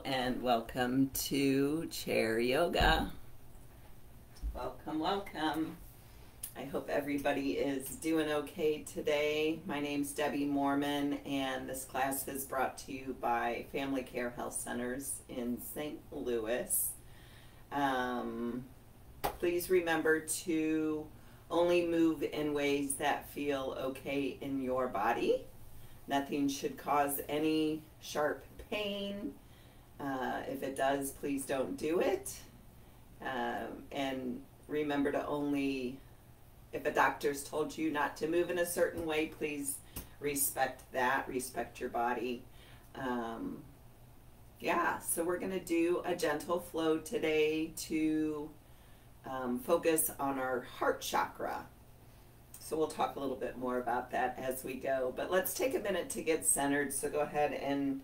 and welcome to Chair Yoga. Welcome, welcome. I hope everybody is doing okay today. My name's Debbie Mormon, and this class is brought to you by Family Care Health Centers in St. Louis. Please remember to only move in ways that feel okay in your body. Nothing should cause any sharp pain. If it does, please don't do it. And remember to only, if a doctor's told you not to move in a certain way, please respect that, respect your body. So we're going to do a gentle flow today to focus on our heart chakra. So we'll talk a little bit more about that as we go. But let's take a minute to get centered. So go ahead and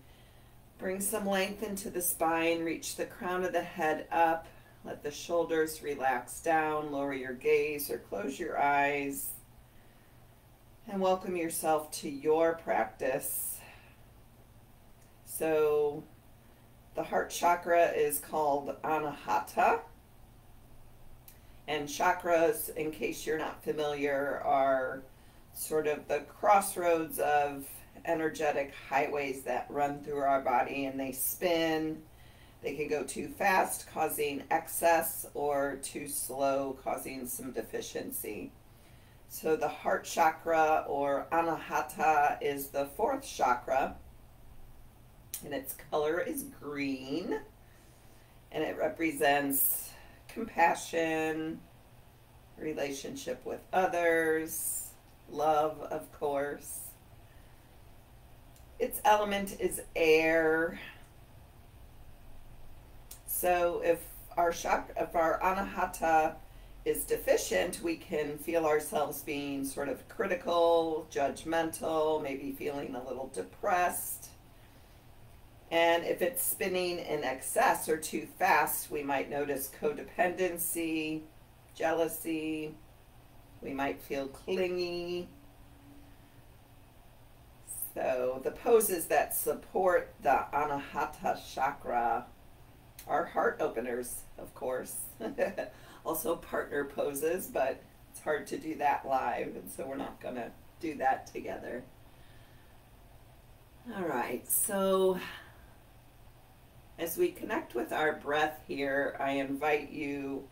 bring some length into the spine. Reach the crown of the head up. Let the shoulders relax down. Lower your gaze or close your eyes. And welcome yourself to your practice. So the heart chakra is called Anahata. And chakras, in case you're not familiar, are sort of the crossroads of energetic highways that run through our body, and they spin. They can go too fast, causing excess, or too slow, causing some deficiency. So the heart chakra, or Anahata, is the fourth chakra, and its color is green, and it represents compassion, relationship with others, love, of course. Its element is air. So if our Anahata is deficient, we can feel ourselves being sort of critical, judgmental, maybe feeling a little depressed. And if it's spinning in excess or too fast, we might notice codependency, jealousy. We might feel clingy. So the poses that support the Anahata chakra are heart openers, of course. Also partner poses, but it's hard to do that live, and so we're not going to do that together. All right, so as we connect with our breath here, I invite you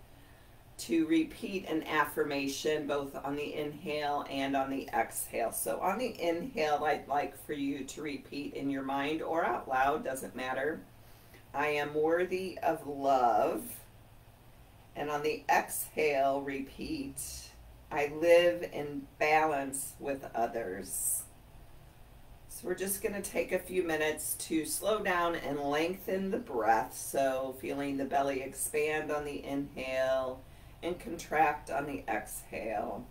to repeat an affirmation both on the inhale and on the exhale. So on the inhale, I'd like for you to repeat in your mind or out loud, doesn't matter, I am worthy of love. And on the exhale, repeat, I live in balance with others. So we're just going to take a few minutes to slow down and lengthen the breath. So feeling the belly expand on the inhale and contract on the exhale.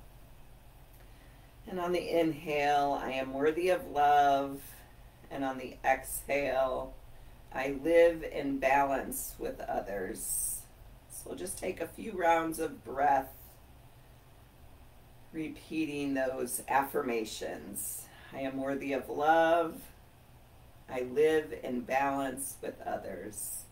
And on the inhale, I am worthy of love. And on the exhale, I live in balance with others. So we'll just take a few rounds of breath, repeating those affirmations. I am worthy of love. I live in balance with others.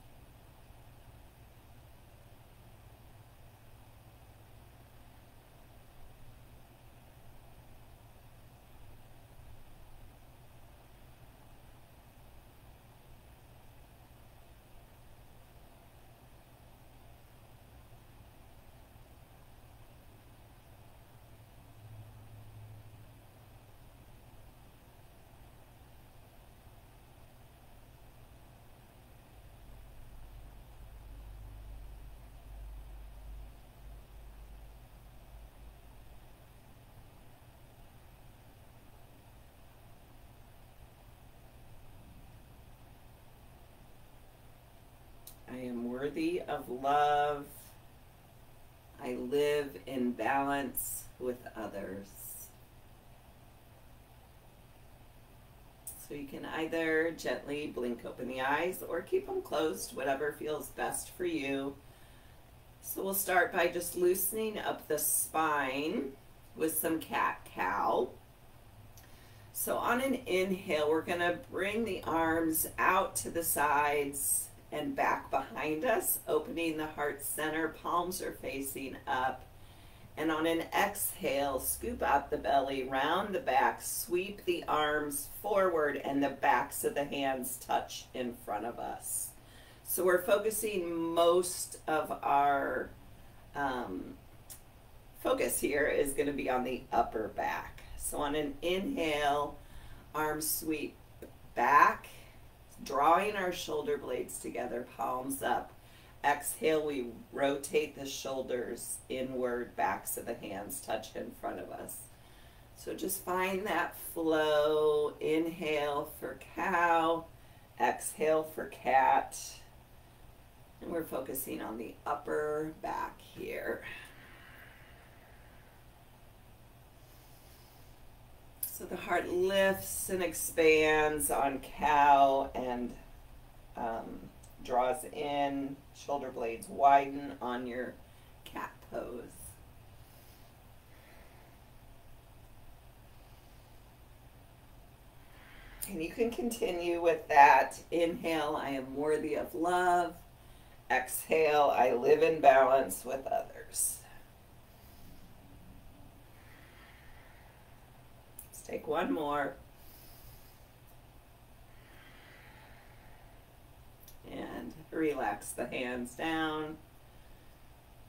I am worthy of love. I live in balance with others. So you can either gently blink open the eyes or keep them closed, whatever feels best for you. So we'll start by just loosening up the spine with some cat-cow. So on an inhale, we're going to bring the arms out to the sides and back behind us, opening the heart center, palms are facing up. And on an exhale, scoop out the belly, round the back, sweep the arms forward, and the backs of the hands touch in front of us. So we're focusing most of our focus here is going to be on the upper back. So on an inhale, arms sweep back, drawing our shoulder blades together, palms up. Exhale, we rotate the shoulders inward, backs of the hands touch in front of us. So just find that flow. Inhale for cow, exhale for cat. And we're focusing on the upper back here. So the heart lifts and expands on cow and draws in, shoulder blades widen on your cat pose. And you can continue with that. Inhale, I am worthy of love. Exhale, I live in balance with others. Let's take one more. And relax the hands down.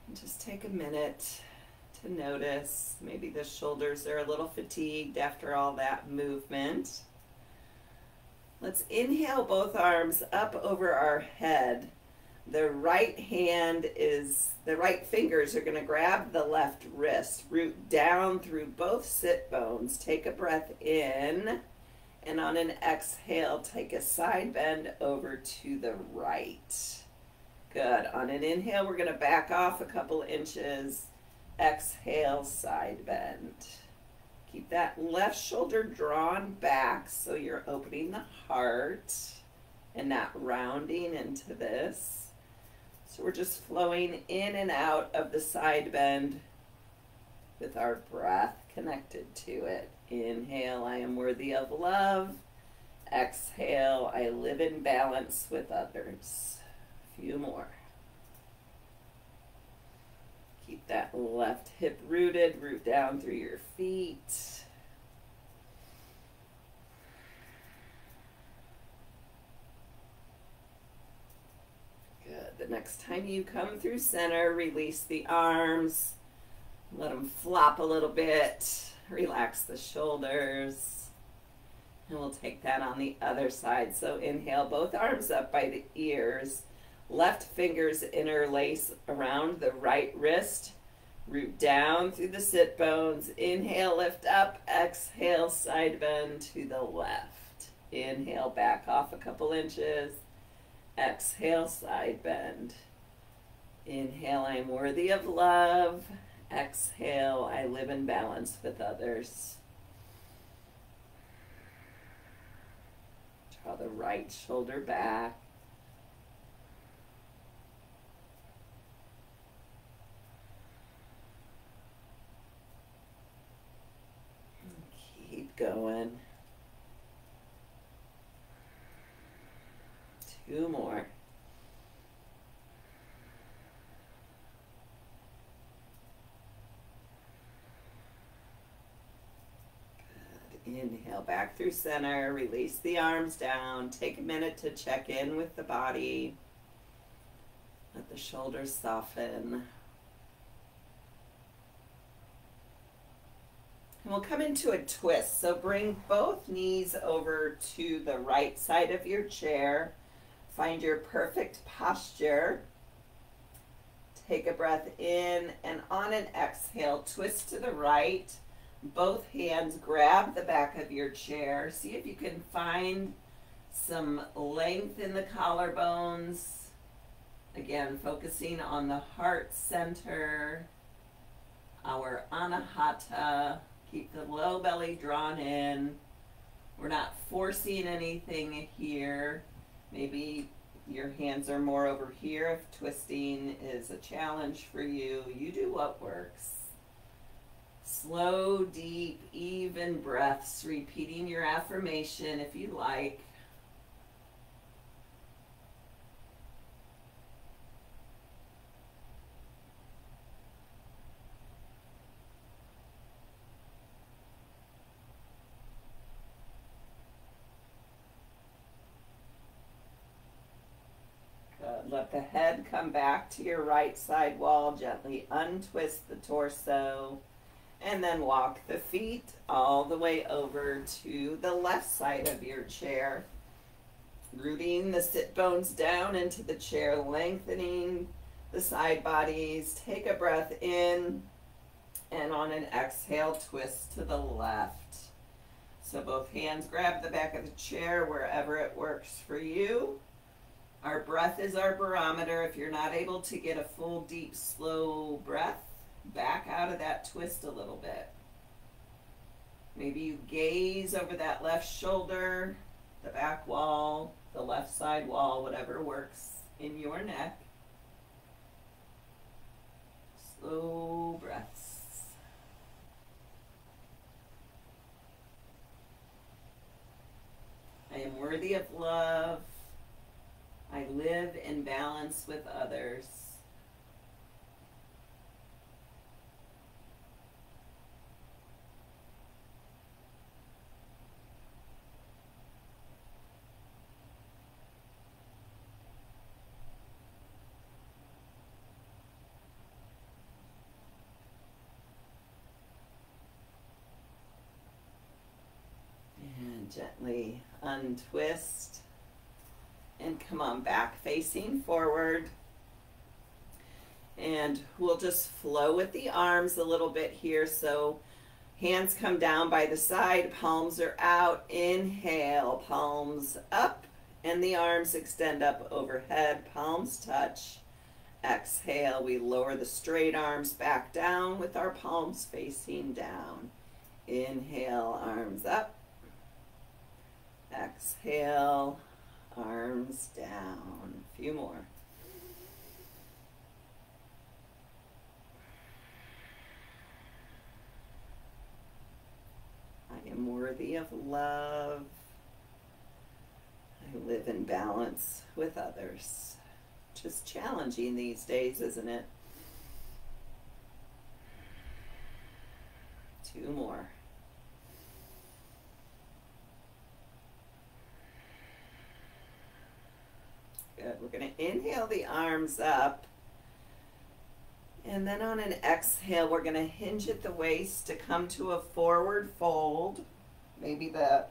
And just take a minute to notice. Maybe the shoulders are a little fatigued after all that movement. Let's inhale both arms up over our head. The right fingers are going to grab the left wrist, root down through both sit bones. Take a breath in. And on an exhale, take a side bend over to the right. Good. On an inhale, we're going to back off a couple inches. Exhale, side bend. Keep that left shoulder drawn back so you're opening the heart and not rounding into this. So we're just flowing in and out of the side bend with our breath connected to it. Inhale, I am worthy of love. Exhale, I live in balance with others. A few more. Keep that left hip rooted, root down through your feet. Good. The next time you come through center, release the arms. Let them flop a little bit. Relax the shoulders. And we'll take that on the other side. So inhale, both arms up by the ears. Left fingers interlace around the right wrist. Root down through the sit bones. Inhale, lift up. Exhale, side bend to the left. Inhale, back off a couple inches. Exhale, side bend. Inhale, I am worthy of love. Exhale, I live in balance with others. Draw the right shoulder back. Keep going. 2 more. Inhale back through center, release the arms down, take a minute to check in with the body, let the shoulders soften. And we'll come into a twist, so bring both knees over to the right side of your chair, find your perfect posture, take a breath in, and on an exhale, twist to the right. Both hands grab the back of your chair. See if you can find some length in the collarbones. Again, focusing on the heart center, our anahata. Keep the low belly drawn in. We're not forcing anything here. Maybe your hands are more over here if twisting is a challenge for you. You do what works. Slow, deep, even breaths, repeating your affirmation if you like. Let the head come back to your right side wall. Gently untwist the torso. And then walk the feet all the way over to the left side of your chair. Rooting the sit bones down into the chair, lengthening the side bodies. Take a breath in, and on an exhale, twist to the left. So both hands grab the back of the chair wherever it works for you. Our breath is our barometer. If you're not able to get a full, deep, slow breath, back out of that twist a little bit. Maybe you gaze over that left shoulder, the back wall, the left side wall, whatever works in your neck. Slow breaths. I am worthy of love. I live in balance with others. Gently untwist and come on back facing forward, and we'll just flow with the arms a little bit here. So hands come down by the side, palms are out. Inhale, palms up, and the arms extend up overhead, palms touch. Exhale, we lower the straight arms back down with our palms facing down. Inhale, arms up. Exhale, arms down. A few more. I am worthy of love. I live in balance with others. Just challenging these days, isn't it? 2 more. Good. We're going to inhale the arms up. And then on an exhale, we're going to hinge at the waist to come to a forward fold. Maybe the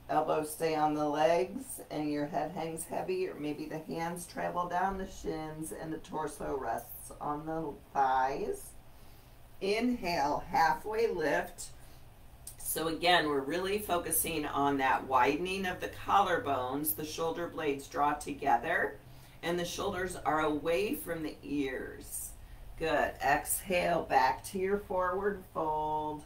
elbows stay on the legs and your head hangs heavy, or maybe the hands travel down the shins and the torso rests on the thighs. Inhale, halfway lift. So again, we're really focusing on that widening of the collarbones. The shoulder blades draw together and the shoulders are away from the ears. Good. Exhale, back to your forward fold.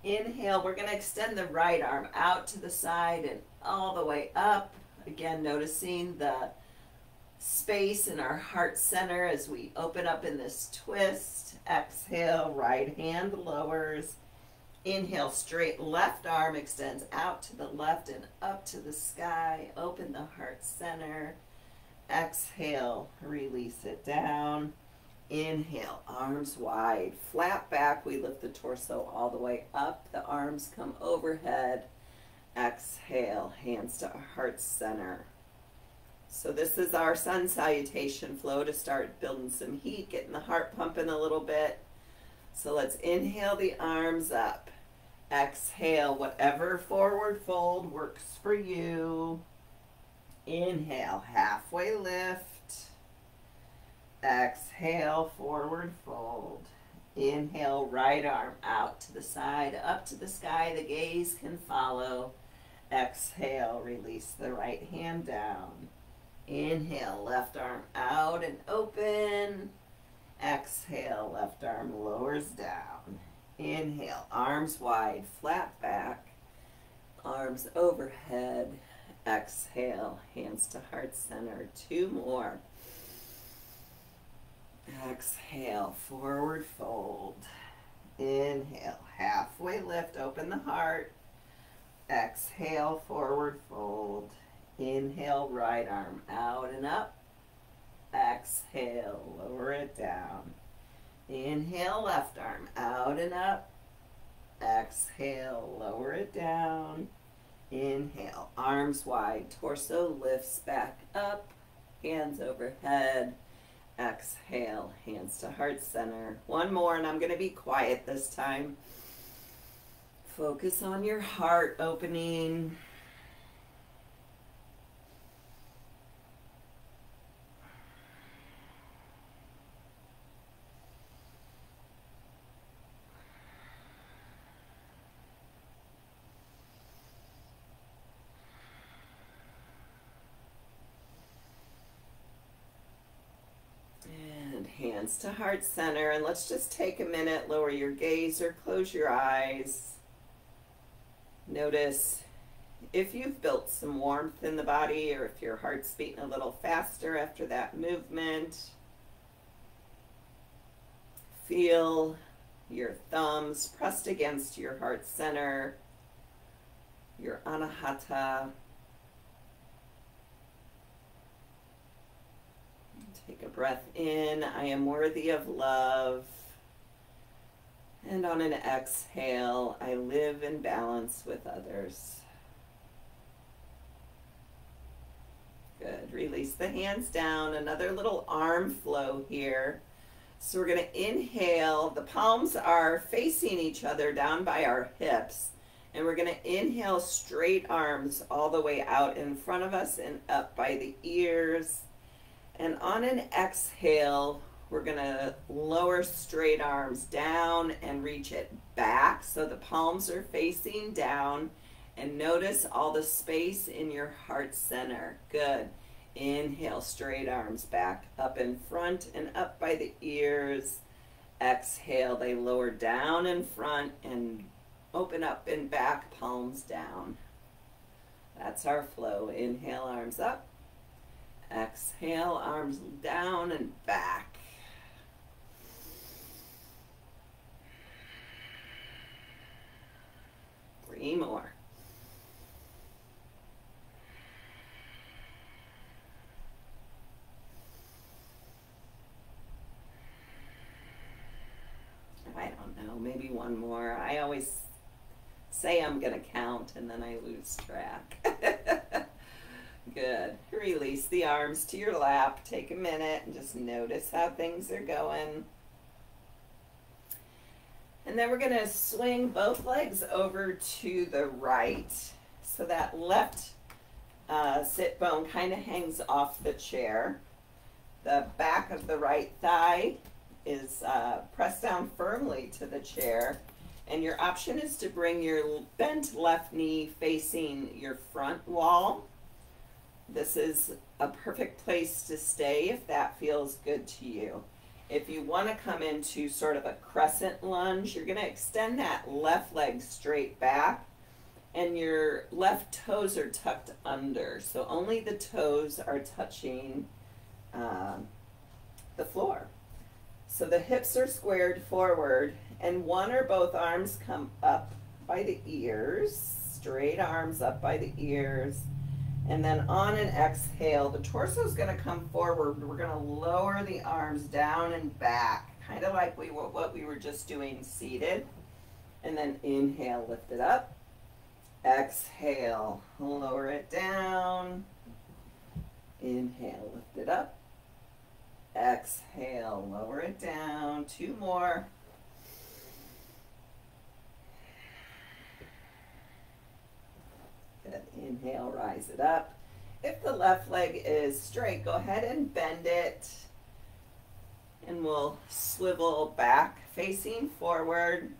Inhale, we're going to extend the right arm out to the side and all the way up. Again, noticing the space in our heart center as we open up in this twist. Exhale, right hand lowers. Inhale, straight left arm extends out to the left and up to the sky. Open the heart center. Exhale, release it down. Inhale, arms wide, flat back. We lift the torso all the way up. The arms come overhead. Exhale, hands to our heart center. So this is our sun salutation flow to start building some heat, getting the heart pumping a little bit. So let's inhale the arms up. Exhale, whatever forward fold works for you. Inhale, halfway lift. Exhale, forward fold. Inhale, right arm out to the side, up to the sky. The gaze can follow. Exhale, release the right hand down. Inhale, left arm out and open. Exhale, left arm lowers down. Inhale, arms wide, flat back, arms overhead. Exhale, hands to heart center. 2 more. Exhale, forward fold. Inhale, halfway lift, open the heart. Exhale, forward fold. Inhale, right arm out and up. Exhale, lower it down. Inhale, left arm out and up. Exhale, lower it down. Inhale, arms wide, torso lifts back up. hands overhead. Exhale, hands to heart center. One more, and I'm going to be quiet this time. Focus on your heart opening. Hands to heart center, and let's just take a minute, lower your gaze or close your eyes. Notice if you've built some warmth in the body or if your heart's beating a little faster after that movement. Feel your thumbs pressed against your heart center, your anahata. Take a breath in. I am worthy of love. And on an exhale, I live in balance with others. Good. Release the hands down. Another little arm flow here. So we're going to inhale. The palms are facing each other down by our hips. And we're going to inhale straight arms all the way out in front of us and up by the ears. And on an exhale, we're going to lower straight arms down and reach it back so the palms are facing down. And notice all the space in your heart center. Good. Inhale, straight arms back up in front and up by the ears. Exhale, they lower down in front and open up and back, palms down. That's our flow. Inhale, arms up. Exhale, arms down and back. Three more. I don't know, maybe one more. I always say I'm going to count and then I lose track. Good. Release the arms to your lap. Take a minute and just notice how things are going. And then we're going to swing both legs over to the right. So that left sit bone kind of hangs off the chair. The back of the right thigh is pressed down firmly to the chair. And your option is to bring your bent left knee facing your front wall. This is a perfect place to stay if that feels good to you. If you want to come into sort of a crescent lunge, you're going to extend that left leg straight back and your left toes are tucked under. So only the toes are touching the floor. So the hips are squared forward and one or both arms come up by the ears, straight arms up by the ears. And then on an exhale, the torso is going to come forward. We're going to lower the arms down and back, kind of like what we were just doing seated. And then inhale, lift it up. Exhale, lower it down. Inhale, lift it up. Exhale, lower it down. Two more. Good. Inhale, rise it up. If the left leg is straight, go ahead and bend it. And we'll swivel back, facing forward.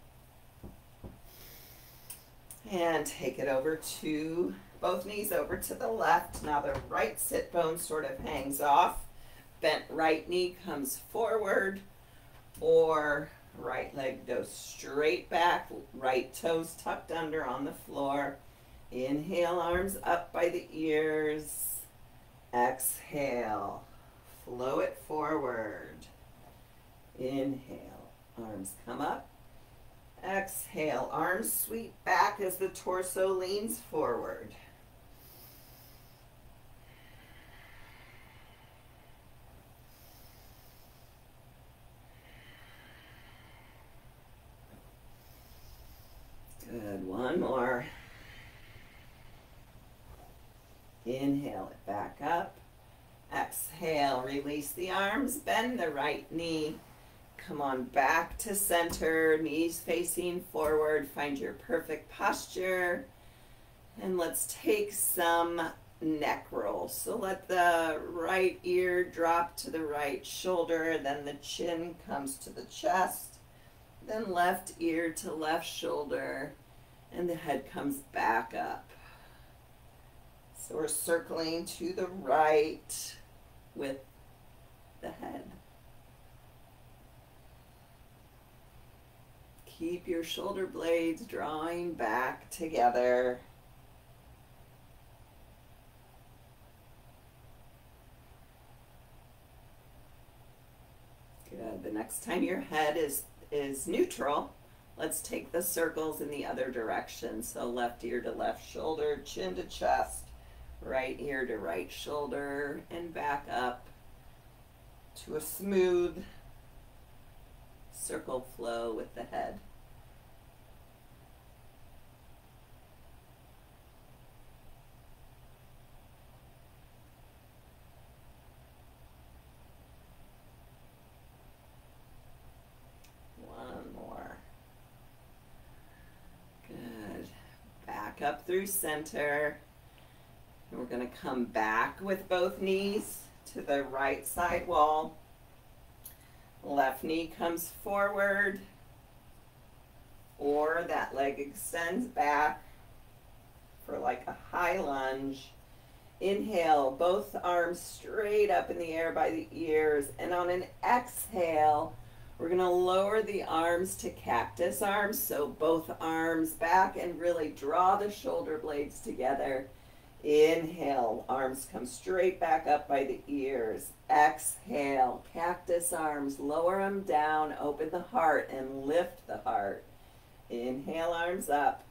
And take it over to, both knees over to the left. Now the right sit bone sort of hangs off. Bent right knee comes forward. Or right leg goes straight back. Right toes tucked under on the floor. Inhale, arms up by the ears. Exhale, flow it forward. Inhale, arms come up. Exhale, arms sweep back as the torso leans forward. Good, one more. Inhale it back up. Exhale. the arms, bend the right knee. Come on back to center, knees facing forward. Find your perfect posture. And let's take some neck roll. So let the right ear drop to the right shoulder, then the chin comes to the chest, then left ear to left shoulder, and the head comes back up. So we're circling to the right with the head. Keep your shoulder blades drawing back together. Good. The next time your head is neutral, let's take the circles in the other direction. So left ear to left shoulder, chin to chest, right ear to right shoulder, and back up to a smooth circle flow with the head. One more. Good. Back up through center. And we're going to come back with both knees to the right side wall. Left knee comes forward, or that leg extends back for like a high lunge. Inhale, both arms straight up in the air by the ears, and on an exhale, we're going to lower the arms to cactus arms, so both arms back and really draw the shoulder blades together. Inhale, arms come straight back up by the ears. Exhale, cactus arms, lower them down, open the heart and lift the heart. Inhale, arms up.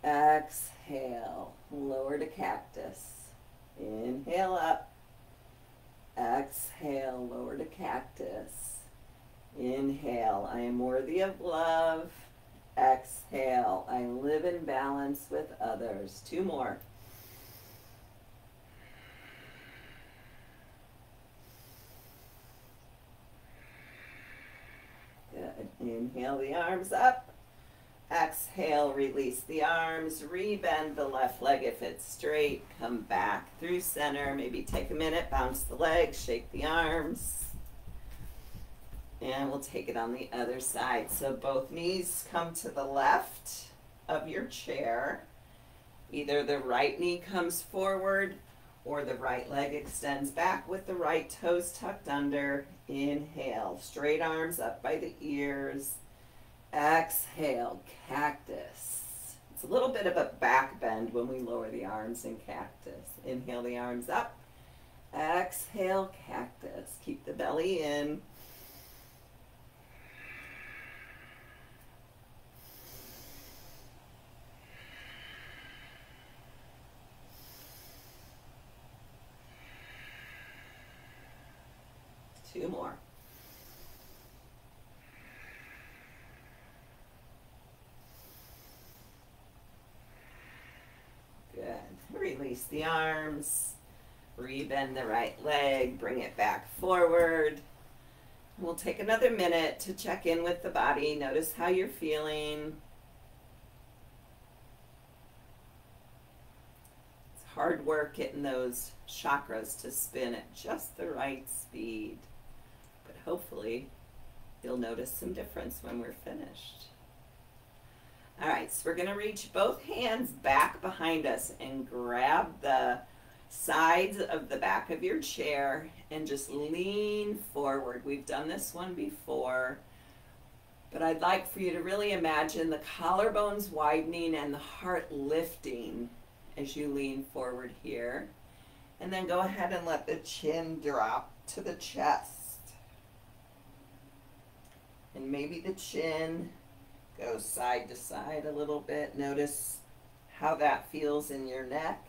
Exhale, lower to cactus. Inhale up. Exhale, lower to cactus. Inhale, I am worthy of love. Exhale, I live in balance with others. Two more. Good. Inhale the arms up. Exhale, release the arms. Rebend the left leg if it's straight. Come back through center. Maybe take a minute, bounce the legs, shake the arms. And we'll take it on the other side. So both knees come to the left of your chair. Either the right knee comes forward or the right leg extends back with the right toes tucked under. Inhale, straight arms up by the ears. Exhale, cactus. It's a little bit of a back bend when we lower the arms in cactus. Inhale the arms up. Exhale, cactus. Keep the belly in. Two more. Good. Release the arms. Rebend the right leg. Bring it back forward. We'll take another minute to check in with the body. Notice how you're feeling. It's hard work getting those chakras to spin at just the right speed. But hopefully you'll notice some difference when we're finished. All right, so we're going to reach both hands back behind us and grab the sides of the back of your chair and just lean forward. We've done this one before, but I'd like for you to really imagine the collarbones widening and the heart lifting as you lean forward here. And then go ahead and let the chin drop to the chest. And maybe the chin goes side to side a little bit. Notice how that feels in your neck.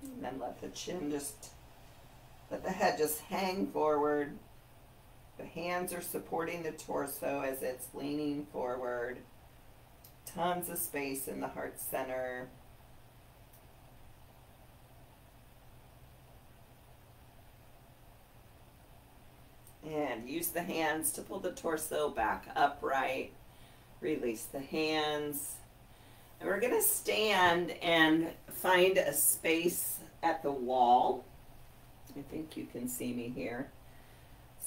And then let the chin just, let the head just hang forward. The hands are supporting the torso as it's leaning forward. Tons of space in the heart center. And use the hands to pull the torso back upright. Release the hands. And we're going to stand and find a space at the wall. I think you can see me here.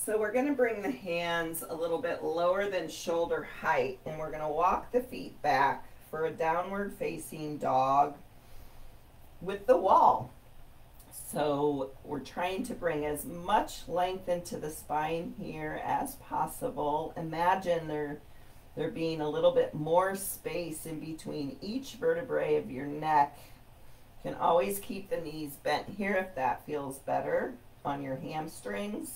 So we're going to bring the hands a little bit lower than shoulder height, and we're going to walk the feet back for a downward facing dog with the wall. So we're trying to bring as much length into the spine here as possible. Imagine there being a little bit more space in between each vertebrae of your neck. You can always keep the knees bent here if that feels better on your hamstrings.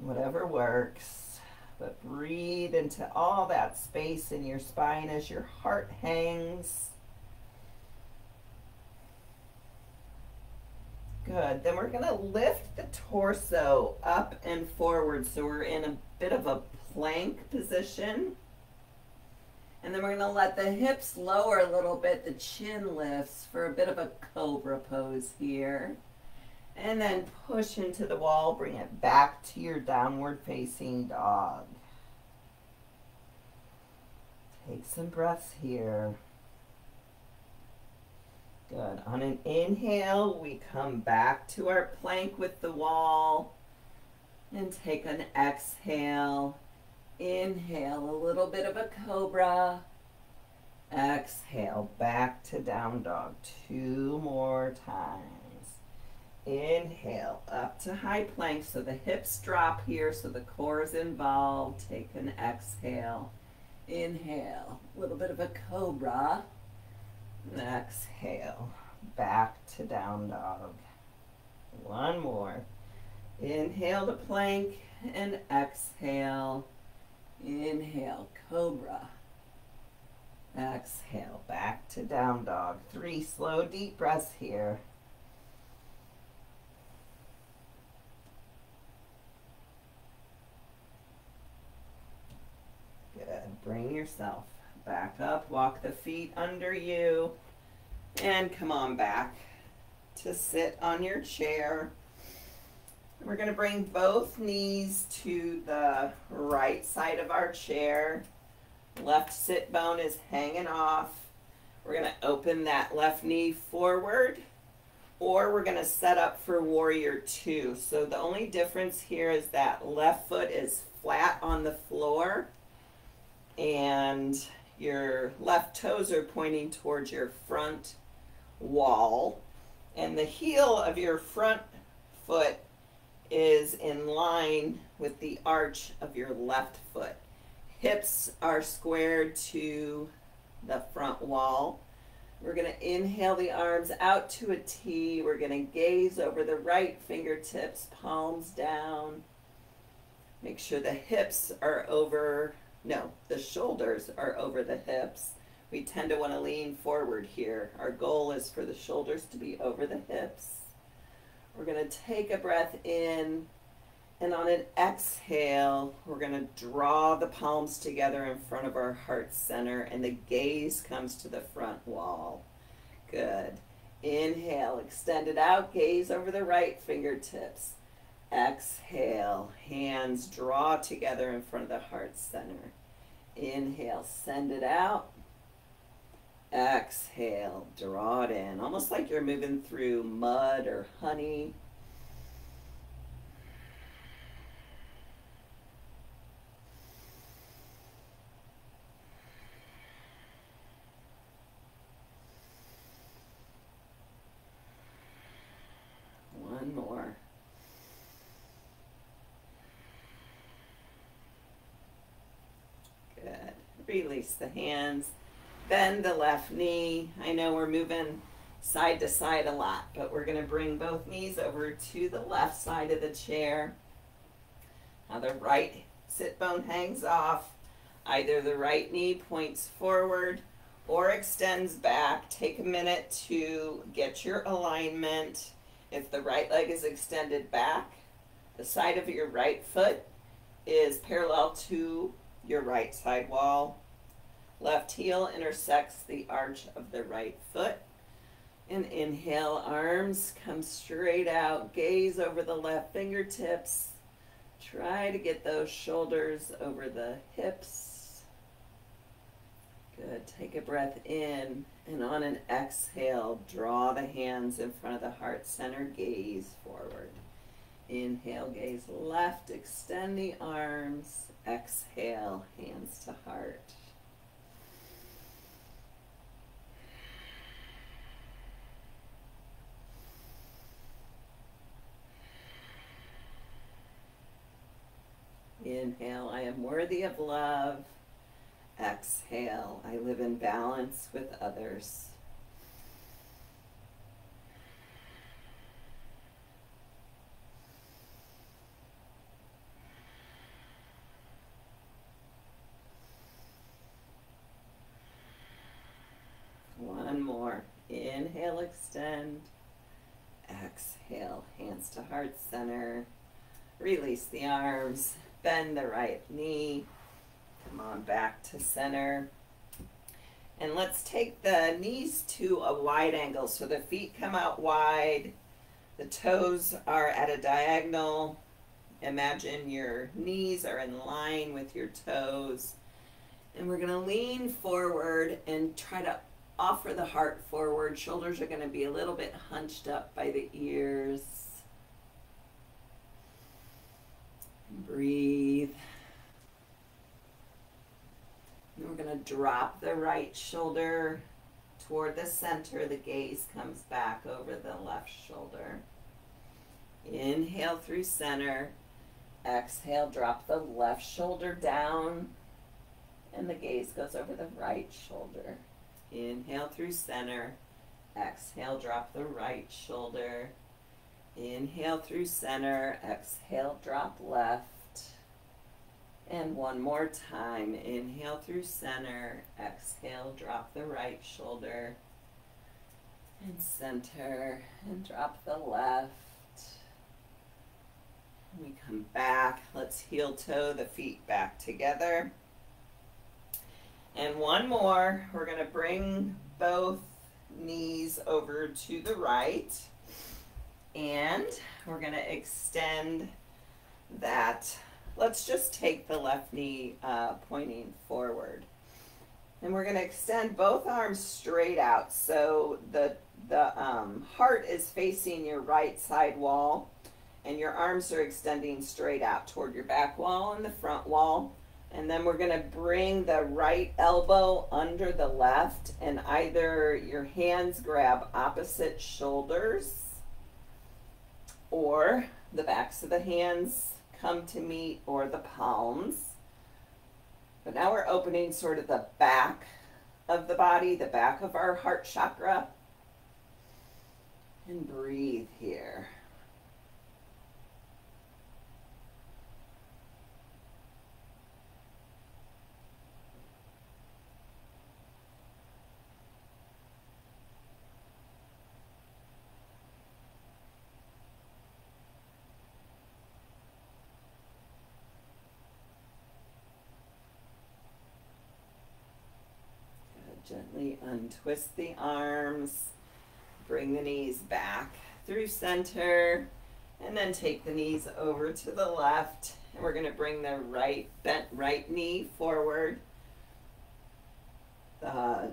Whatever works. But breathe into all that space in your spine as your heart hangs. Good. Then we're going to lift the torso up and forward. So we're in a bit of a plank position. And then we're going to let the hips lower a little bit. The chin lifts for a bit of a cobra pose here. And then push into the wall. Bring it back to your downward facing dog. Take some breaths here. Good. On an inhale, we come back to our plank with the wall. And take an exhale. Inhale, a little bit of a cobra. Exhale, back to down dog. 2 more times. Inhale, up to high plank, so the hips drop here, so the core is involved. Take an exhale. Inhale, a little bit of a cobra. And exhale, back to down dog. 1 more. Inhale to plank and exhale. Inhale, cobra. Exhale, back to down dog. 3 slow, deep breaths here. Good. Bring yourself back up. Walk the feet under you. And come on back to sit on your chair. We're going to bring both knees to the right side of our chair. Left sit bone is hanging off. We're going to open that left knee forward, or we're going to set up for warrior 2. So the only difference here is that left foot is flat on the floor and your left toes are pointing towards your front wall, and the heel of your front foot is in line with the arch of your left foot. Hips are squared to the front wall. We're going to inhale the arms out to a T. We're going to gaze over the right fingertips, palms down. Make sure the hips are over, no, the shoulders are over the hips. We tend to want to lean forward here. Our goal is for the shoulders to be over the hips. We're going to take a breath in, and on an exhale, we're going to draw the palms together in front of our heart center, and the gaze comes to the front wall. Good. Inhale, extend it out, gaze over the right fingertips. Exhale, hands draw together in front of the heart center. Inhale, send it out. Exhale, draw it in, almost like you're moving through mud or honey. One more. Good. Release the hands. Bend the left knee. I know we're moving side to side a lot, but we're going to bring both knees over to the left side of the chair. Now the right sit bone hangs off. Either the right knee points forward or extends back. Take a minute to get your alignment. If the right leg is extended back, the side of your right foot is parallel to your right side wall. Left heel intersects the arch of the right foot. And inhale, arms come straight out, gaze over the left fingertips. Try to get those shoulders over the hips. Good. Take a breath in, and on an exhale, draw the hands in front of the heart center, gaze forward. Inhale, gaze left, extend the arms. Exhale, hands to heart. Inhale, I am worthy of love. Exhale, I live in balance with others. One more. Inhale, extend. Exhale, hands to heart center. Release the arms. Bend the right knee. Come on back to center. And let's take the knees to a wide angle. So the feet come out wide. The toes are at a diagonal. Imagine your knees are in line with your toes. And we're going to lean forward and try to offer the heart forward. Shoulders are going to be a little bit hunched up by the ears. Breathe. And we're going to drop the right shoulder toward the center. The gaze comes back over the left shoulder. Inhale through center. Exhale, drop the left shoulder down. And the gaze goes over the right shoulder. Inhale through center. Exhale, drop the right shoulder. Inhale through center. Exhale, drop left. And one more time. Inhale through center. Exhale, drop the right shoulder. And center. And drop the left. And we come back. Let's heel toe the feet back together. And one more. We're going to bring both knees over to the right. And we're going to extend that. Let's just take the left knee pointing forward. And we're going to extend both arms straight out. So the heart is facing your right side wall. And your arms are extending straight out toward your back wall and the front wall. And then we're going to bring the right elbow under the left. And either your hands grab opposite shoulders, or the backs of the hands come to meet, or the palms. But now we're opening sort of the back of the body, the back of our heart chakra. And breathe here. Gently untwist the arms, bring the knees back through center, and then take the knees over to the left. And we're going to bring the bent right knee forward. The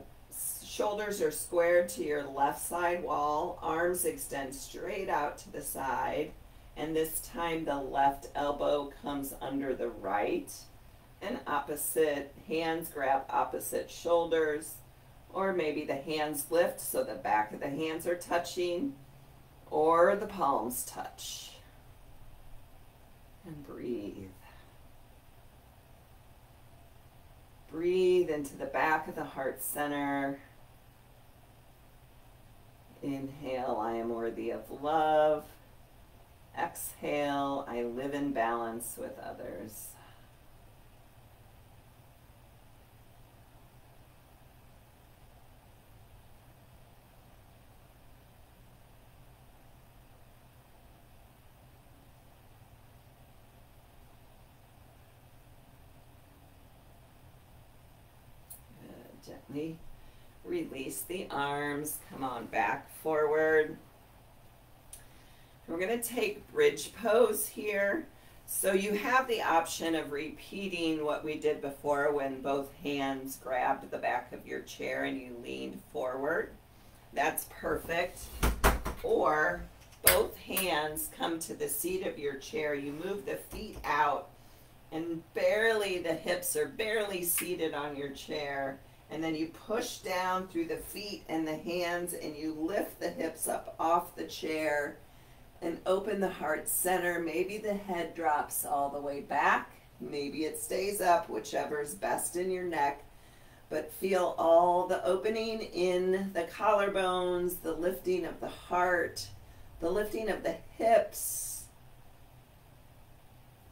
shoulders are squared to your left side wall. Arms extend straight out to the side. And this time the left elbow comes under the right. And opposite hands grab opposite shoulders. Or maybe the hands lift so the back of the hands are touching, or the palms touch. And breathe. Breathe into the back of the heart center. Inhale, I am worthy of love. Exhale, I live in balance with others. Gently release the arms. Come on back forward. We're going to take bridge pose here. So you have the option of repeating what we did before when both hands grabbed the back of your chair and you leaned forward. That's perfect. Or both hands come to the seat of your chair. You move the feet out and barely, the hips are barely seated on your chair. And then you push down through the feet and the hands and you lift the hips up off the chair and open the heart center. Maybe the head drops all the way back. Maybe it stays up, whichever is best in your neck. But feel all the opening in the collarbones, the lifting of the heart, the lifting of the hips,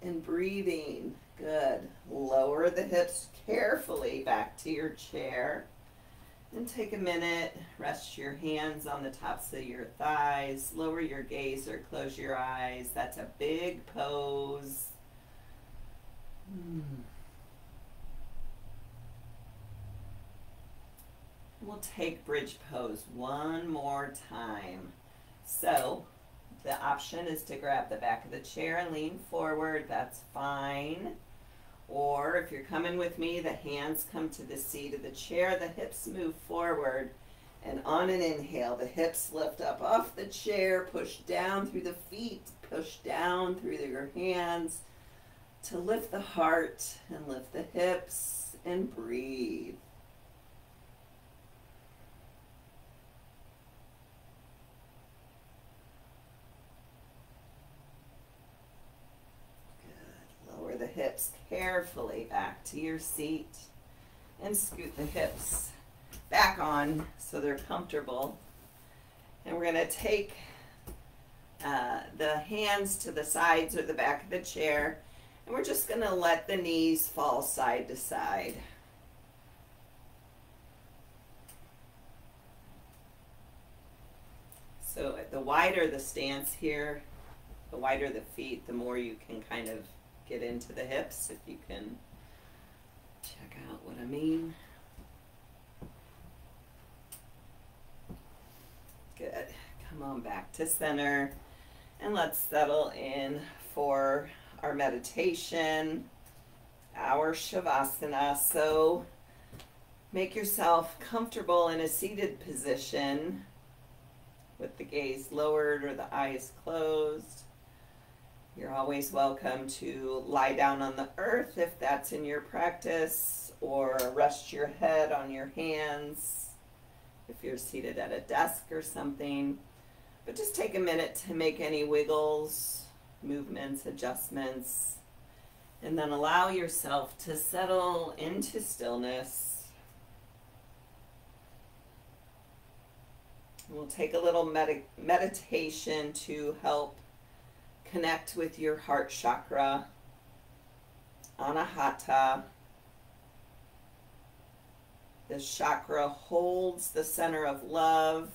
and breathing. Good. Lower the hips carefully back to your chair. And take a minute, rest your hands on the tops of your thighs, lower your gaze or close your eyes. That's a big pose. We'll take bridge pose one more time. So the option is to grab the back of the chair and lean forward. That's fine. Or if you're coming with me, the hands come to the seat of the chair, the hips move forward, and on an inhale, the hips lift up off the chair, push down through the feet, push down through your hands to lift the heart and lift the hips and breathe. The hips carefully back to your seat and scoot the hips back on so they're comfortable. And we're going to take the hands to the sides or the back of the chair, and we're just going to let the knees fall side to side. So the wider the stance here, the wider the feet, the more you can kind of get into the hips, if you can check out what I mean. Good. Come on back to center and let's settle in for our meditation, our Shavasana. So make yourself comfortable in a seated position with the gaze lowered or the eyes closed. You're always welcome to lie down on the earth if that's in your practice, or rest your head on your hands if you're seated at a desk or something. But just take a minute to make any wiggles, movements, adjustments, and then allow yourself to settle into stillness. We'll take a little meditation to help connect with your heart chakra, Anahata. This chakra holds the center of love,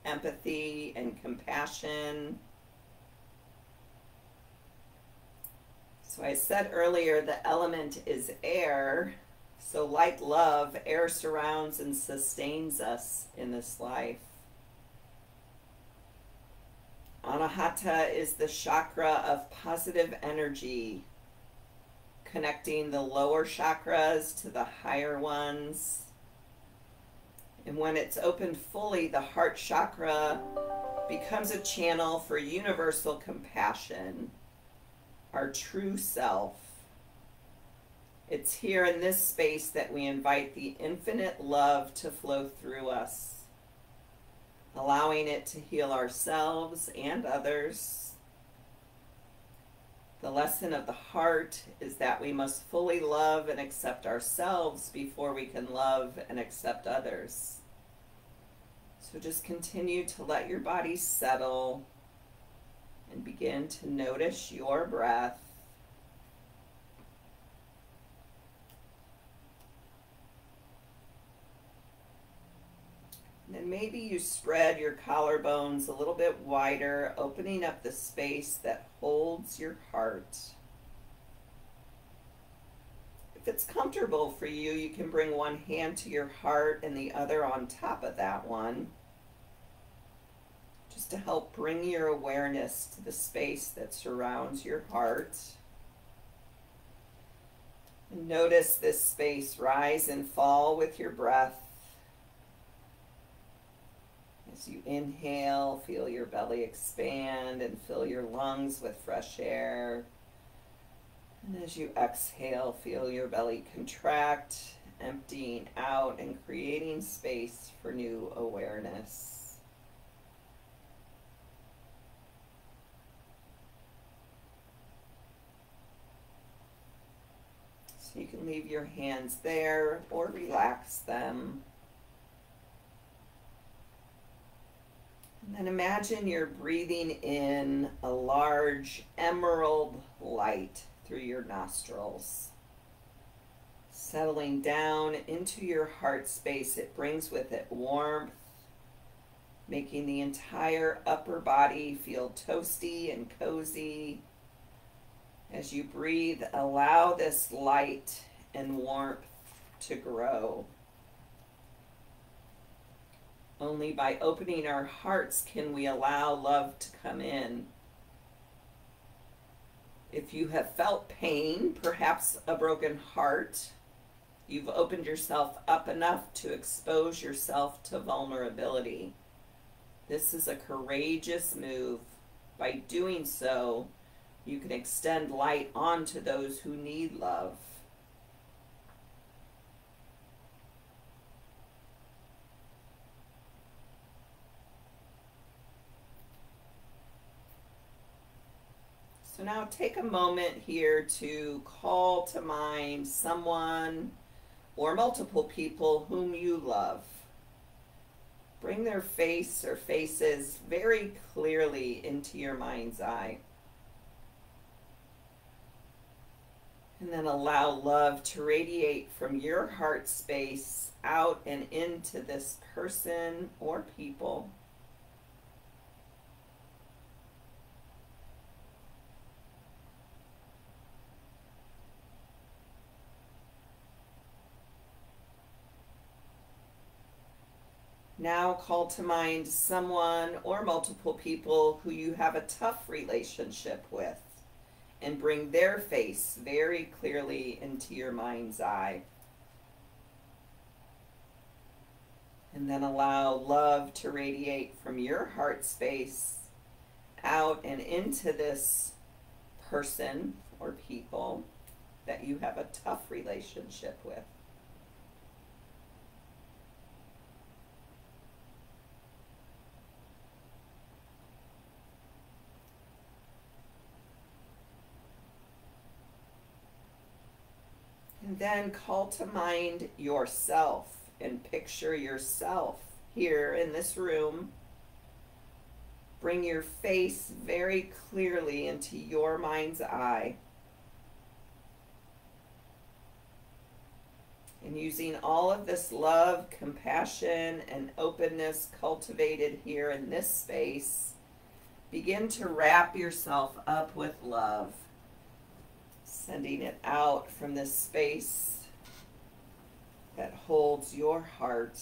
empathy, and compassion. So I said earlier, the element is air. So like love, air surrounds and sustains us in this life. Anahata is the chakra of positive energy, connecting the lower chakras to the higher ones. And when it's opened fully, the heart chakra becomes a channel for universal compassion, our true self. It's here in this space that we invite the infinite love to flow through us, allowing it to heal ourselves and others. The lesson of the heart is that we must fully love and accept ourselves before we can love and accept others. So just continue to let your body settle and begin to notice your breath. And maybe you spread your collarbones a little bit wider, opening up the space that holds your heart. If it's comfortable for you, you can bring one hand to your heart and the other on top of that one, just to help bring your awareness to the space that surrounds your heart. And notice this space rise and fall with your breath. As you inhale, feel your belly expand and fill your lungs with fresh air. And as you exhale, feel your belly contract, emptying out and creating space for new awareness. So you can leave your hands there or relax them. And then imagine you're breathing in a large emerald light through your nostrils. Settling down into your heart space, it brings with it warmth, making the entire upper body feel toasty and cozy. As you breathe, allow this light and warmth to grow. Only by opening our hearts can we allow love to come in. If you have felt pain, perhaps a broken heart, you've opened yourself up enough to expose yourself to vulnerability. This is a courageous move. By doing so, you can extend light onto those who need love. So now take a moment here to call to mind someone or multiple people whom you love. Bring their face or faces very clearly into your mind's eye. And then allow love to radiate from your heart space out and into this person or people. Now call to mind someone or multiple people who you have a tough relationship with, and bring their face very clearly into your mind's eye. And then allow love to radiate from your heart space out and into this person or people that you have a tough relationship with. And then call to mind yourself and picture yourself here in this room. Bring your face very clearly into your mind's eye. And using all of this love, compassion, and openness cultivated here in this space, begin to wrap yourself up with love. Sending it out from this space that holds your heart.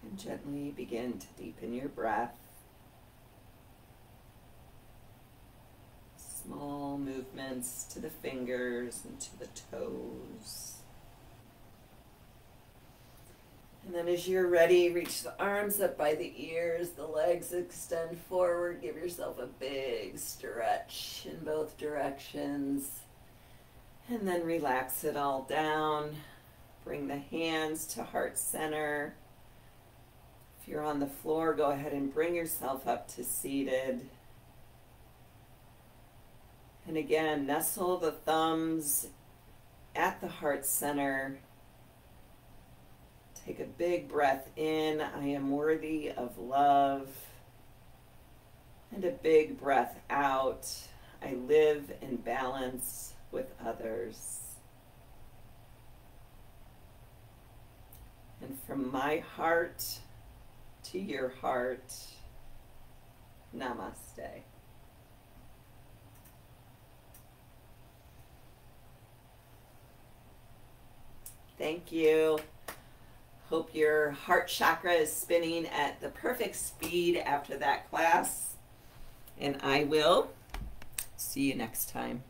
And gently begin to deepen your breath. Small movements to the fingers and to the toes. And then as you're ready, reach the arms up by the ears, the legs extend forward. Give yourself a big stretch in both directions. And then relax it all down. Bring the hands to heart center. If you're on the floor, go ahead and bring yourself up to seated. And again, nestle the thumbs at the heart center. Take a big breath in. I am worthy of love. And a big breath out. I live in balance with others. And from my heart to your heart, namaste. Thank you. Hope your heart chakra is spinning at the perfect speed after that class. And I will see you next time.